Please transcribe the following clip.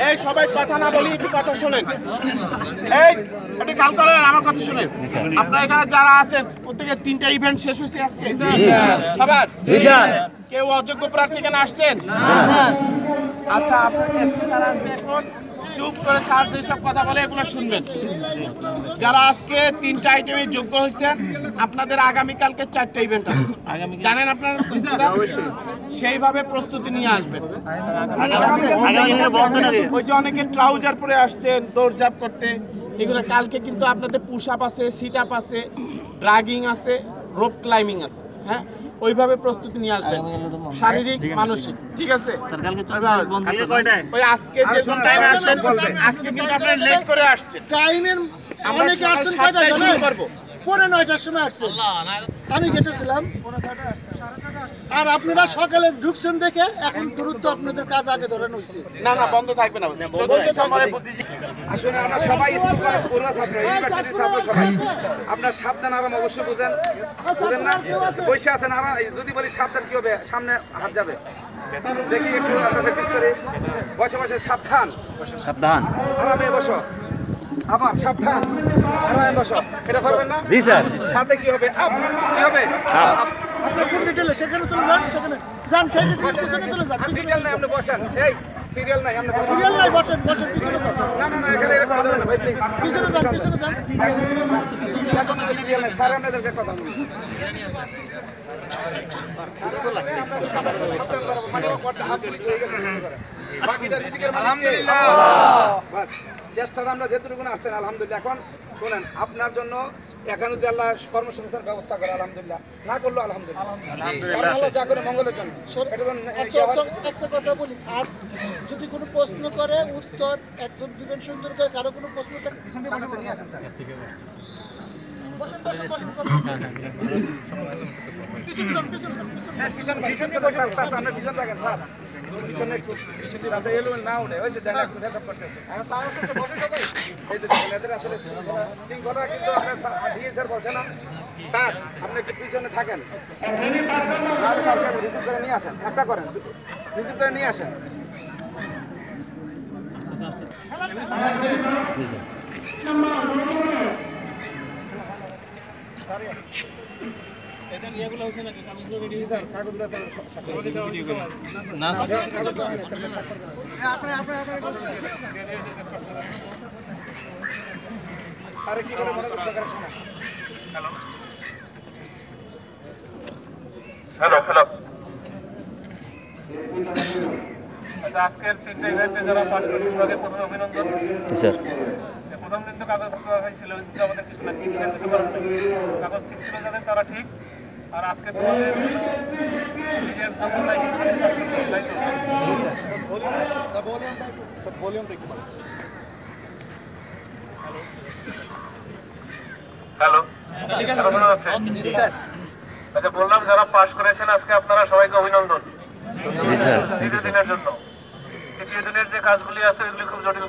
এই সবাই কথা না বলি একটু কথা শোনেন। এই একটু কাল করেন, আমার কথা শুনেন। আপনারা এখানে যারা আছেন প্রত্যেকের 3টা ইভেন্ট শেষ হয়েছে আজকে সবার? কেউ অযোগ্য প্রার্থী কেন আসছেন? আচ্ছা, আপনার এসপি স্যার আসবে এখন, চুপ করে স্যার যেসব কথা বলে এগুলো শুনবেন। যারা আজকে 3টা আইটেমে যোগ্য হয়েছেন, আপনাদের আগামীকালকে 4টা ইভেন্ট আছে, জানেন আপনারা? সেইভাবে প্রস্তুতি নিয়ে আসবেন। ওই যে অনেকে ট্রাউজার পরে আসছেন দৌড়ঝাঁপ করতে, এগুলো কালকে কিন্তু আপনাদের পুশ আপ আছে, সিট আপ আছে, ড্রাগিং আছে, রোপ ক্লাইম্বিং আছে। হ্যাঁ, ওইভাবে প্রস্তুতি নিয়ে আসবেন, শারীরিক মানসিক। ঠিক আছে? ওই আজকে যে টাইমে আসছেন, আজকে কিন্তু আপনারা লেট করে আসছেন। টাইমের অনেকে আসছেন কয়টা শুরু করব? 9:30টার সময় আসছেন, আমি গেটেছিলাম। আর আপনারা সকালে ঢুকছেন দেখে এখন দ্রুত আপনাদের কাজ আগে ধরে নিয়েছে। না না, বন্ধ থাকবে না। আসলে আমরা সবাই স্কুল কলেজ পড়ুয়া ছাত্র, ইউনিভার্সিটির ছাত্র সবাই। আপনার সাবধান আরাম অবশ্যই বুঝেন না? বসে আছেন আর যদি বলি সাবধান কি হবে, সামনে হাত যাবে। দেখি একটু আমরা প্র্যাকটিস করি। বসে বসে সাবধান, সাবধান, আরামে বসো। আবার সাবধান, আরামে বসো। এটা পারবেন না? জি স্যার। সাথে কি হবে? কি হবে? আপনার কোন ডিটেলে সেখানে চলে যান, সেখানে যান, সেই ডিটেলে পিছনে চলে যান। সিরিয়াল নাই, আপনি বসেন। এই সিরিয়াল নাই, আপনি বসেন। সিরিয়াল নাই, বসেন বসেন, পিছনে যান। না না না, এখানে এরকম কথা না ভাই, প্লিজ পিছনে যান, পিছনে যান। সিরিয়াল নাই, স্যার আপনাদেরকে কথা বলি। বাকিটা রিজিকের আলহামদুলিল্লাহ। বাস চেষ্টাটা আমরা যেটুকু আসছেন আলহামদুলিল্লাহ। এখন শোনেন, আপনার জন্য এখানে যদি আল্লাহ কর্মসংস্থানের ব্যবস্থা করে আলহামদুলিল্লাহ, না করলো আলহামদুলিল্লাহ। আল্লাহ যা করে মঙ্গলের জন্য। একটা কথা বলি স্যার, যদি কোনো প্রশ্ন করে উত্তর একজন দিবেন সুন্দর করে, কারো কোনো প্রশ্ন থাকে নিয়ে আসেন স্যার। আপনি একটু পিছনে থাকেন, রিসিভ করে নিয়ে আসেন। একটা করেন, রিসিভ করে নিয়ে আসেন। আজকের 3টা ইভেন্টে যারা পাস করছে সবাইকে প্রথমে অভিনন্দন। স্যার, প্রথম দিন তো কাগজ হয়েছিল, কিন্তু আমাদের কিছু না ঠিক কাগজ ঠিক ছিল যাদের তারা ঠিক। আর আজকে তোমাদের নিজের যোগ্যতায় কিছু কাজ করতে হবে, তাই তো? হ্যালো, শোনা যাচ্ছে? আচ্ছা, বললাম যারা পাস করেছেন আজকে আপনারা সবাইকে অভিনন্দন দ্বিতীয় দিনের জন্য। তৃতীয় দিনের যে কাজগুলি আছে এগুলি খুব জটিল।